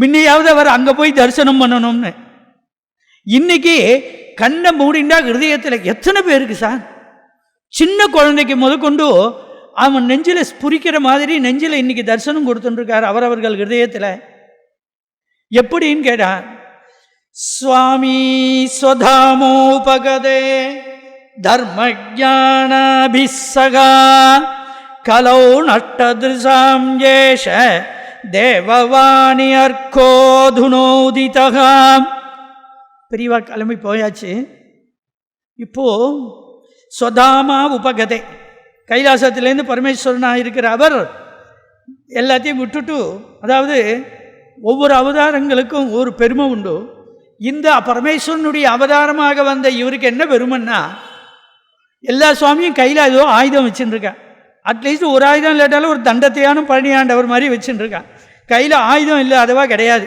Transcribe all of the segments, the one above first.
முன்னையாவது அவர் அங்கே போய் தரிசனம் பண்ணணும்னு. இன்னைக்கு கண்ணை மூடிண்டா ஹிருதயத்தில் எத்தனை பேருக்கு சார், சின்ன குழந்தைக்கு முதற்கொண்டு அவன் நெஞ்சில் ஸ்புரிக்கிற மாதிரி நெஞ்சில் இன்னைக்கு தரிசனம் கொடுத்துருக்கார் அவரவர்கள் ஹிருதயத்தில். எப்படின்னு கேட்டான், சுவாமி ஸ்வதாமோபகதே தர்மஜானாபிஸ்ஸகா கலௌ நட்டதிருஷாம் ஏஷ தேவவாணி அர்க்கோதுனோதிதகா. பெரியவா கிளம்பி போயாச்சு. இப்போ ஸ்வதாமா உபகதை, கைலாசத்திலேருந்து பரமேஸ்வரனாக இருக்கிற அவர் எல்லாத்தையும் விட்டுட்டு, அதாவது ஒவ்வொரு அவதாரங்களுக்கும் ஒரு பெருமை உண்டு. இந்த பரமேஸ்வரனுடைய அவதாரமாக வந்த இவருக்கு என்ன பெருமைன்னா, எல்லா சுவாமியும் கையில் ஏதோ ஆயுதம் வச்சுருக்கா. அட்லீஸ்ட் ஒரு ஆயுதம் இல்லாட்டாலும் ஒரு தண்டத்தையான பழனியாண்டவர் மாதிரி வச்சுருக்கான். கையில் ஆயுதம் இல்லை, அதுவா கிடையாது.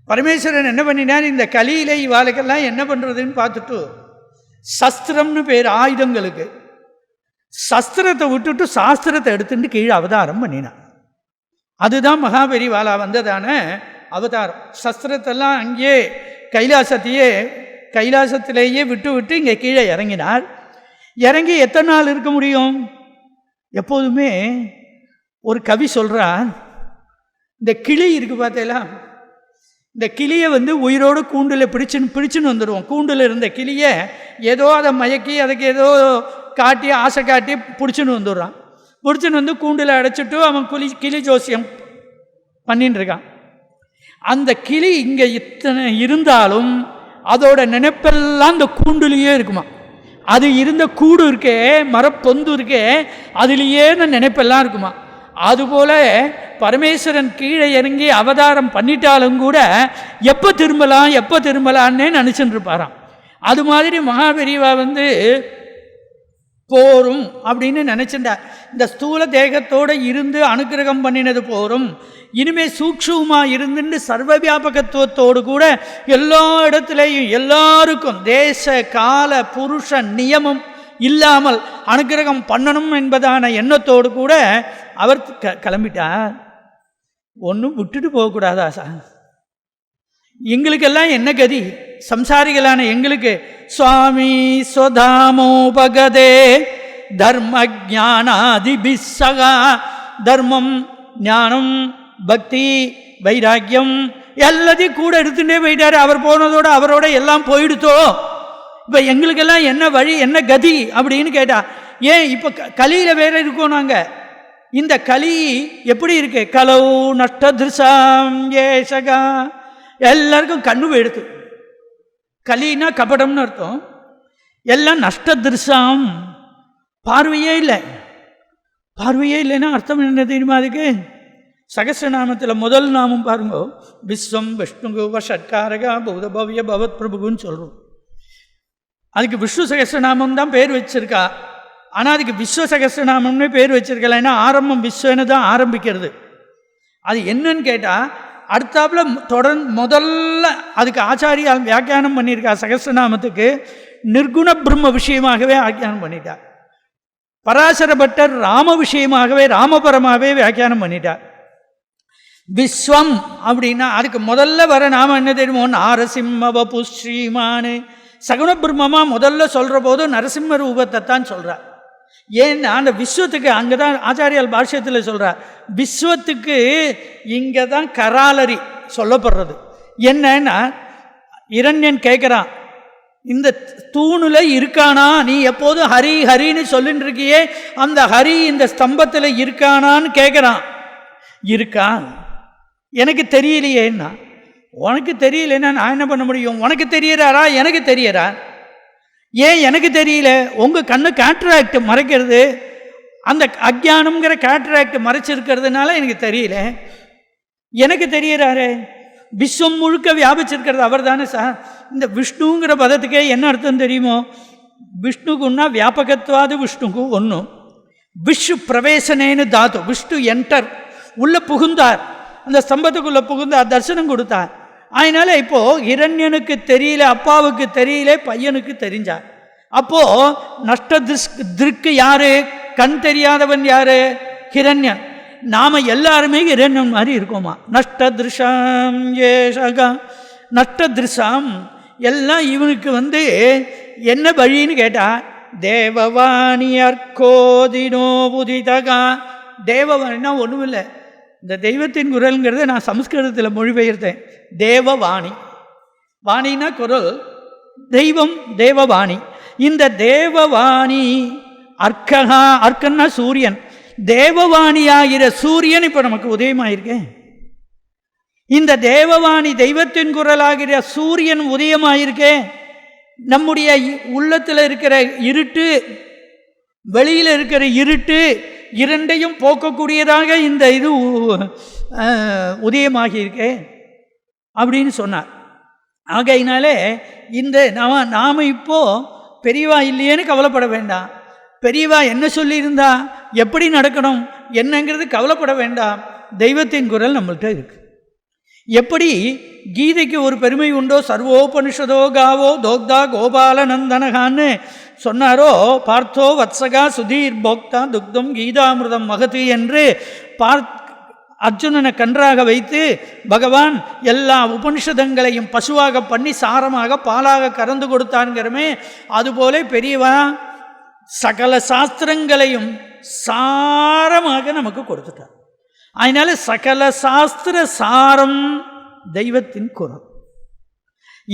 பரமேஸ்வரன் என்ன பண்ணினார், இந்த கலியில இவாளுக்கெல்லாம் என்ன பண்ணுறதுன்னு பார்த்துட்டு சஸ்திரம்னு பேர் ஆயுதங்களுக்கு, சஸ்திரத்தை விட்டுட்டு சாஸ்திரத்தை எடுத்துட்டு கீழே அவதாரம் பண்ணினான். அதுதான் மகாபெரிவாலா வந்ததான அவதாரம். சஸ்திரத்தெல்லாம் அங்கேயே கைலாசத்திலேயே விட்டு விட்டு இங்கே கீழே இறங்கினார். இறங்கி எத்தனை நாள் இருக்க முடியும்? எப்போதுமே ஒரு கவி சொல்கிறார், இந்த கிளி இருக்குது பார்த்தீங்களா, இந்த கிளியை உயிரோடு கூண்டில் பிடிச்சுன்னு வந்துடுவோம். கூண்டில் இருந்த கிளியை ஏதோ அதை மயக்கி அதுக்கு ஏதோ காட்டி ஆசை காட்டி பிடிச்சின்னு வந்துடுறான். பிடிச்சின்னு வந்து கூண்டில் அடைச்சிட்டு அவன் கிளி ஜோசியம் பண்ணின்னு இருக்கான். அந்த கிளி இங்கே இத்தனை இருந்தாலும் அதோட நினைப்பெல்லாம் அந்த கூண்டுலேயே இருக்குமா. அது இருந்த கூடு இருக்கே, மரப்பொந்து இருக்கே, அதுலேயே நினைப்பெல்லாம் இருக்குமா. அதுபோல பரமேஸ்வரன் கீழே இறங்கி அவதாரம் பண்ணிட்டாலும் கூட எப்போ திரும்பலான்னே நினச்சிட்டு இருப்பாராம். அது மாதிரி மகாபெரிவா போரும் அப்படின்னு நினச்சிட்டார். இந்த ஸ்தூல தேகத்தோடு இருந்து அனுக்கிரகம் பண்ணினது போரும், இனிமேல் சூக்ஷமாக இருந்துட்டு சர்வ வியாபகத்துவத்தோடு கூட எல்லா இடத்துலையும் எல்லாருக்கும் தேச கால புருஷ நியமம் இல்லாமல் அனுக்கிரகம் பண்ணணும் என்பதான எண்ணத்தோடு கூட அவர் கிளம்பிட்டார். ஒன்றும் விட்டுட்டு போகக்கூடாதா சார்? எங்களுக்கெல்லாம் என்ன கதி, சம்சாரிகளான எங்களுக்கு? சுவாமி ஸ்வதாமோபகதே தர்ம ஜானாதிபிஸ்ஸகா. தர்மம், ஞானம், பக்தி, வைராக்கியம் எல்லாத்தையும் கூட எடுத்துட்டே போயிட்டாரு. அவர் போனதோடு அவரோட எல்லாம் போயிடுத்தோ. இப்போ எங்களுக்கெல்லாம் என்ன வழி, என்ன கதி அப்படின்னு கேட்டா, ஏன் இப்போ கலியில் வேற இருக்கோம் நாங்கள். இந்த கலி எப்படி இருக்கு? கலௌ நஷ்டதிருஷாம் ஏஷகா. எல்லாருக்கும் கண்ணு போயிடுது. கலினா கபடம்னு அர்த்தம். எல்லாம் நஷ்டதிருஷாம், பார்வையே இல்லை. பார்வையே இல்லைன்னா அர்த்தம் என்ன தெரியுமா? அதுக்கு சகஸ்ரநாமத்தில் முதல் நாமம் பாருங்க, விஸ்வம் விஷ்ணு வஷட்காரகா பௌத பவ்ய பவத் பிரபுன்னு சொல்கிறோம். அதுக்கு விஷ்ணு சகஸ்ரநாமம் தான் பேர் வச்சிருக்கா. ஆனால் அதுக்கு விஸ்வ சகஸ்ரநாமம்னு பேர் வச்சிருக்கல. ஏன்னா ஆரம்பம் விஸ்வன்னு தான் ஆரம்பிக்கிறது. அது என்னன்னு கேட்டால், அடுத்தாப்புல முதல்ல அதுக்கு ஆச்சாரியா வியாக்கியானம் பண்ணியிருக்கா. சகஸ்ரநாமத்துக்கு நிர்குண பிரம்ம விஷயமாகவே வியாக்கியானம் பண்ணிட்டார். பராசர பட்டர் ராம விஷயமாகவே ராமபரமாகவே வியாக்கியானம் பண்ணிட்டார். விஸ்வம் அப்படின்னா அதுக்கு முதல்ல வர நாம என்ன தெரியுமோ? நாரசிம்ம வபு ஸ்ரீமானு. சகுண பிரம்மமாக முதல்ல சொல்கிற போது நரசிம்ம ரூபத்தை தான் சொல்கிறார். ஏன்னா அந்த விஸ்வத்துக்கு அங்கே தான் ஆச்சாரியால் பாஷ்யத்தில் சொல்கிறார், விஸ்வத்துக்கு இங்கே தான் கராலரி சொல்லப்படுறது. என்னன்னா இரண்யன் கேட்குறான், இந்த தூணில் இருக்கானா? நீ எப்போதும் ஹரி ஹரின்னு சொல்லிட்டு இருக்கியே, அந்த ஹரி இந்த ஸ்தம்பத்தில் இருக்கானான்னு கேட்குறான். இருக்கான், எனக்கு தெரியலையேன்னா. உனக்கு தெரியலன்னா நான் என்ன பண்ண முடியும்? உனக்கு தெரியறாரா? எனக்கு தெரியறா? ஏன் எனக்கு தெரியல? உங்கள் கண்ணு கேட்ராக்ட் மறைக்கிறது, அந்த அக்ஞானம்ங்கிற கேட்ராக்ட் மறைச்சிருக்கிறதுனால எனக்கு தெரியல. எனக்கு தெரியறாரு. விஸ்வம் முழுக்க வியாபிச்சிருக்கிறது அவர் தானே சார். இந்த விஷ்ணுங்கிற பதத்துக்கே என்ன அர்த்தம் தெரியுமோ? விஷ்ணுக்குன்னா வியாபகத்வாது விஷ்ணுக்கு ஒன்றும். விஷ்ணு பிரவேசனேன்னு தாத்து, விஷ்ணு என்டர், உள்ள புகுந்தார், அந்த ஸ்தம்பத்துக்குள்ளே புகுந்தார், தரிசனம் கொடுத்தார். அதனால இப்போ இரண்யனுக்கு தெரியல, அப்பாவுக்கு தெரியல, பையனுக்கு தெரிஞ்சார். அப்போ நஷ்ட திருக்கு யாரு? கண் தெரியாதவன் யாரு? ஹிரண்யன். நாம் எல்லாருமே இரண்யம் மாதிரி இருக்கோமா. நஷ்டதிருஷாம் ஏஷகா, நஷ்டதிருஷாம் எல்லாம் இவனுக்கு என்ன வழின்னு கேட்டால் தேவவாணி அர்க்கோதினோ புதிதகா. தேவவாணினா ஒன்றும் இல்லை, இந்த தெய்வத்தின் குரல்ங்கிறத நான் சம்ஸ்கிருதத்தில் மொழிபெயர்த்தேன். தேவவாணி, வாணினா குரல், தெய்வம் தேவவாணி. இந்த தேவவாணி அர்க்ககா, அர்க்கன்னா சூரியன், தேவவாணியாகிற சூரியன் இப்போ நமக்கு உதயமாயிருக்கேன். இந்த தேவவாணி தெய்வத்தின் குரலாகிற சூரியன் உதயமாயிருக்கே. நம்முடைய உள்ளத்தில் இருக்கிற இருட்டு, வெளியில் இருக்கிற இருட்டு இரண்டையும் போக்கக்கூடியதாக இந்த இது உதயமாகியிருக்கே அப்படின்னு சொன்னார். ஆகையினாலே இந்த நாம் இப்போது பெரியவா இல்லையேன்னு கவலைப்பட வேண்டாம். பெரியவா என்ன சொல்லியிருந்தா, எப்படி நடக்கணும் என்னங்கிறது கவலைப்பட வேண்டாம். தெய்வத்தின் குரல் நம்மள்கிட்ட இருக்கு. எப்படி கீதைக்கு ஒரு பெருமை உண்டோ, சர்வோபனிஷதோ காவோ தோக்தா கோபாலநந்தனகான்னு சொன்னாரோ, பார்த்தோ வத்சகா சுதீர் போக்தா துக்தம் கீதாமிருதம் மகதி என்று அர்ஜுனனை கன்றாக வைத்து பகவான் எல்லா உபனிஷதங்களையும் பசுவாக பண்ணி சாரமாக பாலாக கறந்து கொடுத்தான்கிறமே, அதுபோல பெரியவா சகல சாஸ்திரங்களையும் சாரமாக நமக்கு கொடுத்துட்டார். அதனால சகல சாஸ்திர சாரம் தெய்வத்தின் குரல்.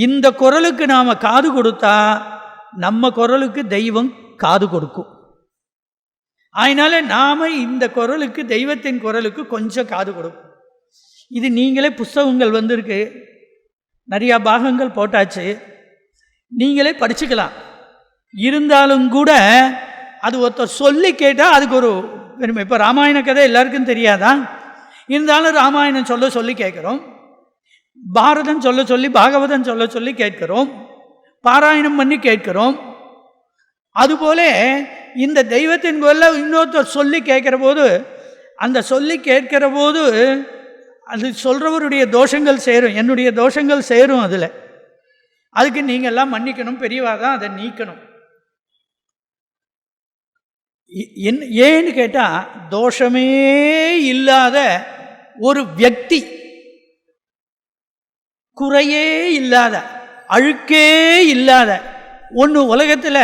இந்த குரலுக்கு நாம் காது கொடுத்தா நம்ம குரலுக்கு தெய்வம் காது கொடுக்கும். அதனால நாம் இந்த குரலுக்கு, தெய்வத்தின் குரலுக்கு கொஞ்சம் காது கொடுக்கும். இது நீங்களே புஸ்தகங்கள் வந்திருக்கு, நிறையா பாகங்கள் போட்டாச்சு, நீங்களே படிச்சுக்கலாம். இருந்தாலும் கூட அது ஒருத்தர் சொல்லி கேட்டால் அதுக்கு ஒரு பெருமை. இப்போ ராமாயண கதை எல்லாருக்கும் தெரியாதா? இருந்தாலும் ராமாயணம் சொல்ல சொல்லி கேட்குறோம், பாரதம் சொல்ல சொல்லி, பாகவதம் சொல்ல சொல்லி கேட்கிறோம், பாராயணம் பண்ணி கேட்கிறோம். அதுபோல இந்த தெய்வத்தின் குரலை இன்னொருத்தர் சொல்லி கேட்குற போது, அந்த சொல்லி கேட்கிற போது அது சொல்கிறவருடைய தோஷங்கள் சேரும், என்னுடைய தோஷங்கள் சேரும். அதுக்கு நீங்கள்லாம் மன்னிக்கணும், பெரியவா தான் அதை நீக்கணும். ஏன்னு கேட்டால், தோஷமே இல்லாத ஒரு வியக்தி, குறையே இல்லாத, அழுக்கே இல்லாத ஒன்று உலகத்தில்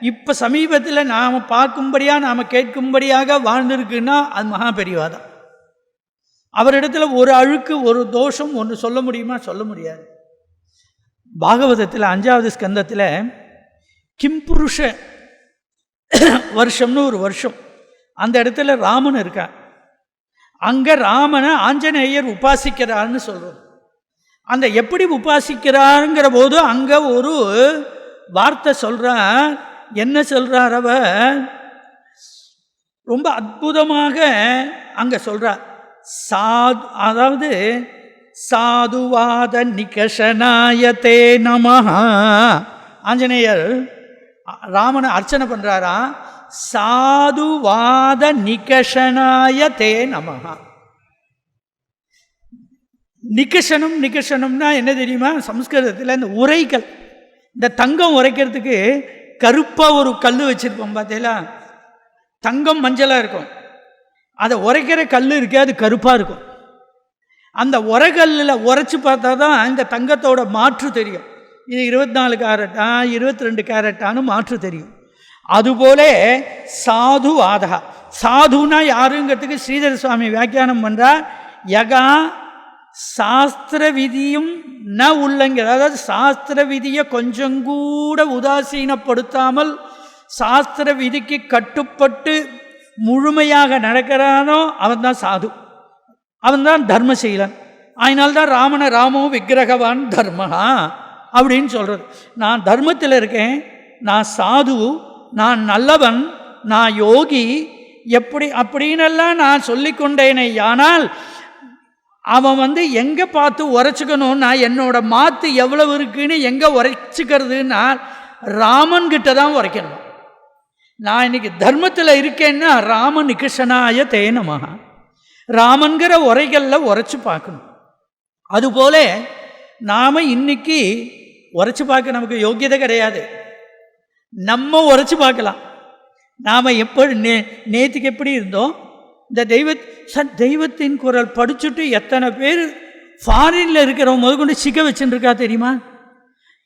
இப்போ சமீபத்தில் நாம் பார்க்கும்படியாக, நாம் கேட்கும்படியாக வாழ்ந்திருக்குன்னா அது மகா பெரியவா தான். அவரிடத்துல ஒரு அழுக்கு, ஒரு தோஷம் ஒன்று சொல்ல முடியுமா? சொல்ல முடியாது. பாகவதத்தில் 5வது ஸ்கந்தத்தில் கிம்புருஷ வருஷம்னு ஒரு வருஷம், அந்த இடத்துல ராமன் இருக்கான். அங்கே ராமனை ஆஞ்சநேயர் உபாசிக்கிறார்னு சொல்கிறோம். அந்த எப்படி உபாசிக்கிறாருங்கிற போது அங்கே ஒரு வார்த்தை சொல்கிறார். என்ன சொல்கிறார்? அவர் ரொம்ப அற்புதமாக அங்கே சொல்கிறார். அதாவது சாதுவாத நிகஷனாயத்தே நமஹ. ஆஞ்சநேயர் ராமனை அர்ச்சனை பண்ணுறாரா, சாதுவாத நிகஷனாயத்தே நமஹ. நிகஷனம், நிகஷனம்னா என்ன தெரியுமா? சம்ஸ்கிருதத்தில் இந்த உரைக்கல், இந்த தங்கம் உரைக்கிறதுக்கு கருப்பாக ஒரு கல் வச்சுருப்போம் பார்த்தீங்களா? தங்கம் மஞ்சளாக இருக்கும், அதை உரைக்கிற கல் இருக்கு, அது கருப்பாக இருக்கும். அந்த உரைக்கல்லில் உரைச்சி பார்த்தா தான் இந்த தங்கத்தோட மாற்று தெரியும். இது 24 கேரட்டா 22 கேரட்டான்னு மாற்று தெரியும். அதுபோல சாது ஆதகா, சாதுனா யாருங்கிறதுக்கு ஸ்ரீதர சுவாமி வியாக்கியானம் பண்ணுறார். யகா சாஸ்திர விதியும் ந உள்ளங்க, அதாவது சாஸ்திர விதியை கொஞ்சம் கூட உதாசீனப்படுத்தாமல் சாஸ்திர விதிக்கு கட்டுப்பட்டு முழுமையாக நடக்கிறானோ அவன் தான் சாது, அவன்தான் தர்மசீலன். அதனால்தான் ராமனை ராமோ விக்கிரகவான் தர்மஹா அப்படின்னு சொல்கிறது. நான் தர்மத்தில் இருக்கேன், நான் சாது, நான் நல்லவன், நான் யோகி, எப்படி அப்படின்னெல்லாம் நான் சொல்லிக்கொண்டேனே. ஆனால் அவன் எங்கே பார்த்து உரைச்சிக்கணும், நான் என்னோட மாத்து எவ்வளவு இருக்குன்னு எங்கே உரைச்சிக்கிறதுன்னா ராமன்கிட்ட தான் உரைக்கணும். நான் இன்னைக்கு தர்மத்தில் இருக்கேன்னா ராம நிகிஷனாய தேனமாக, ராமன்கிற உரைகளில் உரைச்சி பார்க்கணும். அதுபோல நாம் இன்னைக்கு உரைச்சி பார்க்க நமக்கு யோக்கியதை கிடையாது. நம்ம உரைச்சி பார்க்கலாம். நாம் எப்படி நேற்றுக்கு எப்படி இருந்தோம், இந்த தெய்வத்தின் குரல் படிச்சுட்டு எத்தனை பேர் ஃபாரினில் இருக்கிறவங்க முதற்கொண்டு சிக்க வச்சுருக்கா தெரியுமா?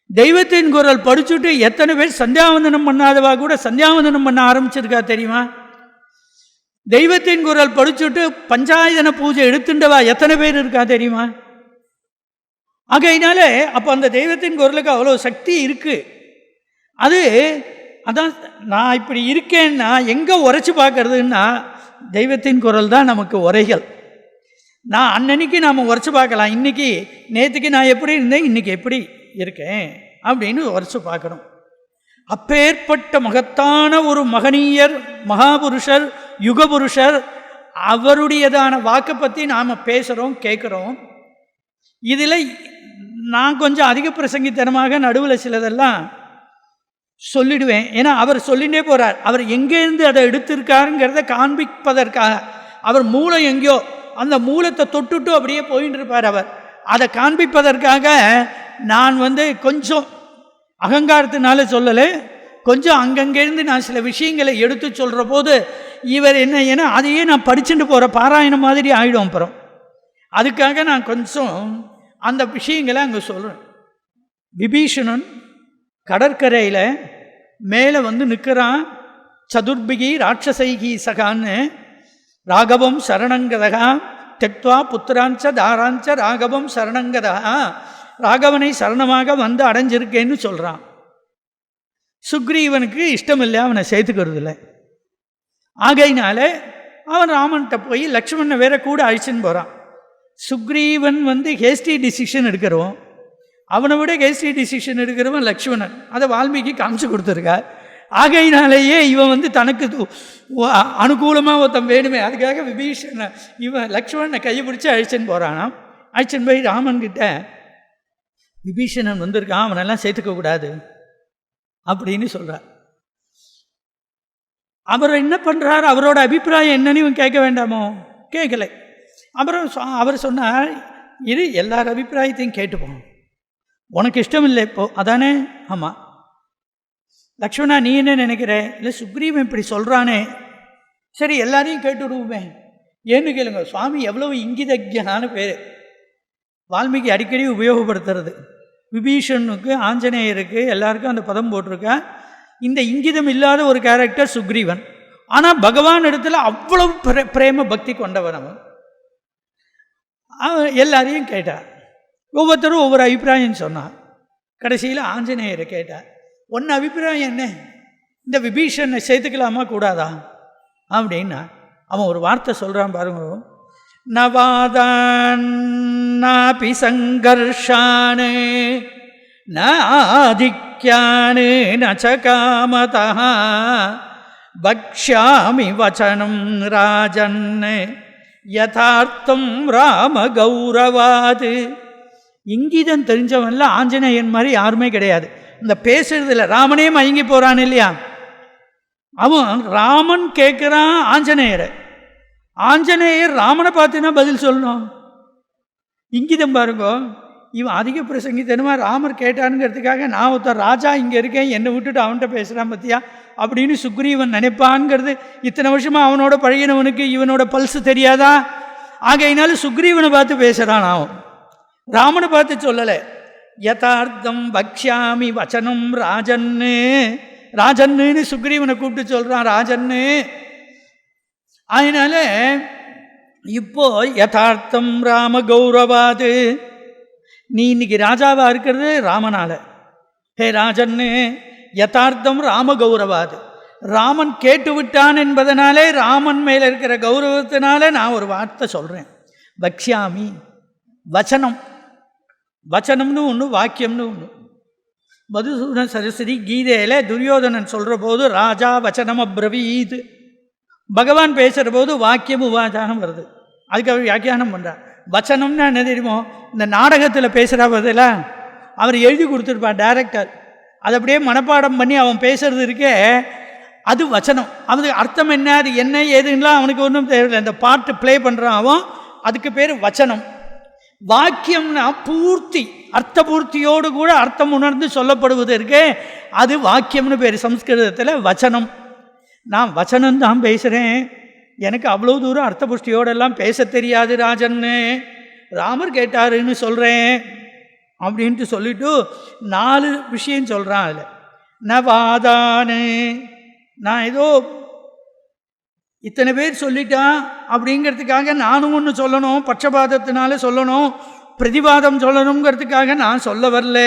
தெய்வத்தின் குரல் படிச்சுட்டு எத்தனை பேர் சந்தியாவந்தனம் பண்ணாதவா கூட சந்தியாவந்தனம் பண்ண ஆரம்பிச்சிருக்கா தெரியுமா? தெய்வத்தின் குரல் படிச்சுட்டு பஞ்சாயதன பூஜை எடுத்துட்டவா எத்தனை பேர் இருக்கா தெரியுமா? ஆகையினால அப்போ அந்த தெய்வத்தின் குரலுக்கு அவ்வளோ சக்தி இருக்குது. அதான் நான் இப்படி இருக்கேன்னா எங்கே உரைச்சி பார்க்கறதுன்னா தெய்வத்தின் குரல் தான் நமக்கு உரைகள். நான் அன்னன்னைக்கு நாம் உரைச்சி பார்க்கலாம், இன்றைக்கி நேற்றுக்கு நான் எப்படி இருந்தேன், இன்றைக்கி எப்படி இருக்கேன் அப்படின்னு உரைச்சி பார்க்கணும். அப்பேற்பட்ட மகத்தான ஒரு மகனீயர், மகாபுருஷர், யுகபுருஷர், அவருடையதான வாக்கை பற்றி நாம் பேசுகிறோம், கேட்குறோம். இதில் நான் கொஞ்சம் அதிக பிரசங்கித்தனமாக நடுவில் சிலதெல்லாம் சொல்லிடுவேன். ஏன்னா அவர் சொல்லிகிட்டே போகிறார். அவர் எங்கேருந்து அதை எடுத்திருக்காருங்கிறத காண்பிப்பதற்காக. அவர் மூளை எங்கேயோ அந்த மூலத்தை தொட்டுட்டு அப்படியே போயின்னு இருப்பார். அவர் அதை காண்பிப்பதற்காக நான் கொஞ்சம் அகங்காரத்தினால சொல்லலை, கொஞ்சம் அங்கங்கேருந்து நான் சில விஷயங்களை எடுத்து சொல்கிற போது இவர் என்ன, ஏன்னா அதையே நான் படிச்சுட்டு போகிற பாராயணம் மாதிரி ஆகிடும். அப்புறம் அதுக்காக நான் கொஞ்சம் அந்த விஷயங்களை அங்கே சொல்கிறேன். விபீஷணன் கடற்கரையில் மேலே நிற்கிறான். சதுர்பிகி ராட்சசைகி சகான்னு ராகவம் சரணங்கதகா தெக்வா புத்திராஞ்ச தாராஞ்ச ராகவம் சரணங்கதகா, ராகவனை சரணமாக அடைஞ்சிருக்கேன்னு சொல்கிறான். சுக்ரீவனுக்கு இஷ்டம் இல்லை, அவனை சேர்த்துக்கிறது இல்லை. ஆகையினால அவன் ராமன்கிட்ட போய் லக்ஷ்மணனை வேற கூட அழிச்சுன்னு போகிறான். சுக்ரீவன் ஹேஸ்டி டிசிஷன் எடுக்கிறோம், அவனை விட ஹேஸ்டி டிசிஷன் எடுக்கிறவன் லக்ஷ்மணன். அதை வால்மீகி காமிச்சு கொடுத்துருக்கார். ஆகையினாலேயே இவன் தனக்கு அனுகூலமாக ஒருத்தன் வேணுமே, அதுக்காக விபீஷணன் இவன் லக்ஷ்மணனை கையை பிடிச்சி அழிச்சுன்னு போகிறானாம். அழிச்சுன்னு போய் ராமன்கிட்ட விபீஷணன் வந்திருக்கான், அவனெல்லாம் சேர்த்துக்கக்கூடாது அப்படின்னு சொல்கிறார். அவர் என்ன பண்ணுறார், அவரோட அபிப்பிராயம் என்னன்னு இவன் கேட்க வேண்டாமோ? கேட்கலை. அப்புறம் அவர் சொன்னார், இது எல்லார் அபிப்பிராயத்தையும் கேட்டுப்போம், உனக்கு இஷ்டம் இல்லை இப்போ அதானே? ஆமாம். லக்ஷ்மணா நீ என்ன நினைக்கிற? இல்லை சுக்ரீவன் இப்படி சொல்கிறானே, சரி எல்லாரையும் கேட்டுவிடுவோமே. ஏன்னு கேளுங்க, சுவாமி எவ்வளவு இங்கிதஜனான பேர். வால்மீகி அடிக்கடி உபயோகப்படுத்துறது. விபீஷனுக்கு, ஆஞ்சநேயருக்கு, எல்லாருக்கும் அந்த பதம் போட்டிருக்கா. இந்த இங்கிதம் இல்லாத ஒரு கேரக்டர் சுக்ரீவன். ஆனால் பகவான் இடத்துல அவ்வளவு பிரேம பக்தி கொண்டவன் அவன். எல்லாரையும் கேட்டார், ஒவ்வொருத்தரும் ஒவ்வொரு அபிப்பிராயம் சொன்னார். கடைசியில் ஆஞ்சநேயரை கேட்டார், ஒன்று அபிப்பிராயம் என்ன, இந்த விபீஷனை சேர்த்துக்கலாமா கூடாதா அப்படின்னா அவன் ஒரு வார்த்தை சொல்கிறான் பாருங்க. நவாதாபி சங்கர்ஷானே நாதிக்யானே நச்சகாமதா பக்ஷ்யாமி வச்சனம் ராஜன்னே யதார்த்தம் ராம கௌரவாது. இங்கீதம் தெரிஞ்சவன்ல ஆஞ்சநேயன் மாதிரி யாருமே கிடையாது. இந்த பேசுறதுல ராமனே மயங்கி போகிறான் இல்லையா, அவன் ராமன் கேட்குறான் ஆஞ்சநேயரை, ஆஞ்சநேயர் ராமனை பார்த்துனா பதில் சொல்லணும். இங்கிதம் பாருங்கோ. இவன் அதிக பிரசங்கித்தனமா ராமர் கேட்டானுங்கிறதுக்காக நான் ஒருத்தர் ராஜா இங்கே இருக்கேன், என்னை விட்டுட்டு அவன்கிட்ட பேசுகிறான் பற்றியா அப்படின்னு சுக்ரீவன் நினைப்பான்ங்கிறது இத்தனை வருஷமாக அவனோட பழகினவனுக்கு இவனோட பல்ஸ் தெரியாதா? ஆகையினால சுக்ரீவனை பார்த்து பேசுகிறான் அவன், ராமனை பார்த்து சொல்லலை. யதார்த்தம் பக்ஷ்யாமி வச்சனம் ராஜன்னு, ராஜன்னு சுக்ரீவனை கூப்பிட்டு சொல்கிறான் ராஜன்னு. அதனால இப்போ யதார்த்தம் ராம கௌரவாது, நீ இன்னைக்கு ராஜாவாக இருக்கிறது ராமனால. ஹே ராஜன்னு யதார்த்தம் ராம கௌரவாது, ராமன் கேட்டு விட்டான் என்பதனாலே ராமன் மேலே இருக்கிற கௌரவத்தினால நான் ஒரு வார்த்தை சொல்கிறேன். பக்ஷ்யாமி வச்சனம், வச்சனம்னு ஒன்று, வாக்கியம்னு ஒன்று. மதுசூதன சரஸ்வதி கீதையில் துரியோதனன் சொல்கிற போது ராஜா வச்சனம் அப்ரவீத், பகவான் பேசுகிற போது வாக்கியம் உபாதானம் வருது. அதுக்கு அவர் வியாக்கியானம் பண்ணுறார். வச்சனம்னா என்ன தெரியுமோ, இந்த நாடகத்தில் பேசுகிற பதில் அவர் எழுதி கொடுத்துருப்பார் டைரக்டர், அதை அப்படியே மனப்பாடம் பண்ணி அவன் பேசுறது இருக்கே அது வச்சனம். அதுக்கு அர்த்தம் என்ன, அது என்ன ஏதுன்னெலாம் அவனுக்கு ஒன்றும் தெரியல. இந்த பாட்டு ப்ளே பண்ணுறான் அவன், அதுக்கு பேர் வச்சனம். வாக்கியம்னா பூர்த்தி, அர்த்த பூர்த்தியோடு கூட அர்த்தம் உணர்ந்து சொல்லப்படுவது இருக்கே அது வாக்கியம்னு பேர் சம்ஸ்கிருதத்தில் வச்சனம். நான் வச்சனம் தான் பேசுகிறேன், எனக்கு அவ்வளோ தூரம் அர்த்த புஷ்டியோடெல்லாம் பேச தெரியாது ராஜன்னு. ராமர் கேட்டாருன்னு சொல்கிறேன் அப்படின்ட்டு சொல்லிவிட்டு 4 விஷயம் சொல்கிறான். அதில் நவாதானு, நான் ஏதோ இத்தனை பேர் சொல்லிட்டான் அப்படிங்கிறதுக்காக நானும் ஒன்று சொல்லணும், பட்சபாதத்தினால சொல்லணும், பிரதிவாதம் சொல்லணுங்கிறதுக்காக நான் சொல்ல வரல.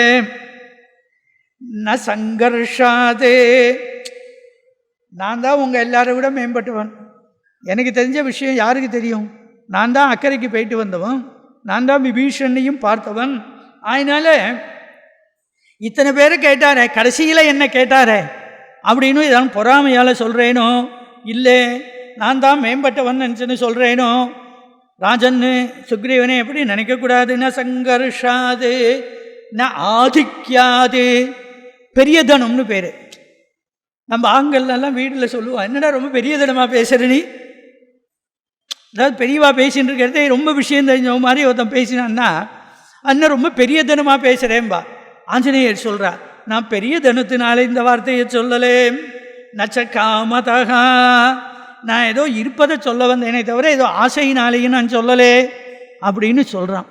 ந சங்கர்ஷாதே, நான் தான் உங்கள் எல்லாரை விட மேம்பட்டவன். எனக்கு தெரிஞ்ச விஷயம் யாருக்கு தெரியும்? நான் தான் அக்கறைக்கு போயிட்டு வந்தவன், நான் தான் விபீஷணையும் பார்த்தவன். அதனால இத்தனை பேரை கேட்டாரே, கடைசியில் என்ன கேட்டாரே அப்படின்னு இதான் பொறாமையால் சொல்கிறேனோ, இல்லை நான் தான் மேம்பட்டவன் நினச்சுன்னு சொல்கிறேனோ ராஜன்னு சுக்ரீவனே எப்படி நினைக்கக்கூடாதுன்னா சங்கர்ஷாது ந ஆதிக்யாது. பெரிய தனம்னு பேர். நம்ம ஆண்கள்லாம் வீட்டில் சொல்லுவோம், என்னடா ரொம்ப பெரிய தனமாக பேசுகிற நீ, அதாவது பெரியவா பேசின்னு இருக்கிறதே ரொம்ப விஷயம் தெரிஞ்ச மாதிரி ஒருத்தன் பேசினான்னா அண்ணன் ரொம்ப பெரிய தனமாக பேசுகிறேன்பா. ஆஞ்சநேயர் சொல்கிறா, நான் பெரிய தனத்தினால இந்த வார்த்தையை சொல்லலே, நச்ச காமதகா, நான் ஏதோ இருப்பதை சொல்ல வந்தேனே தவிர ஏதோ ஆசையினாலேயும் நான் சொல்லலே அப்படின்னு சொல்கிறான்.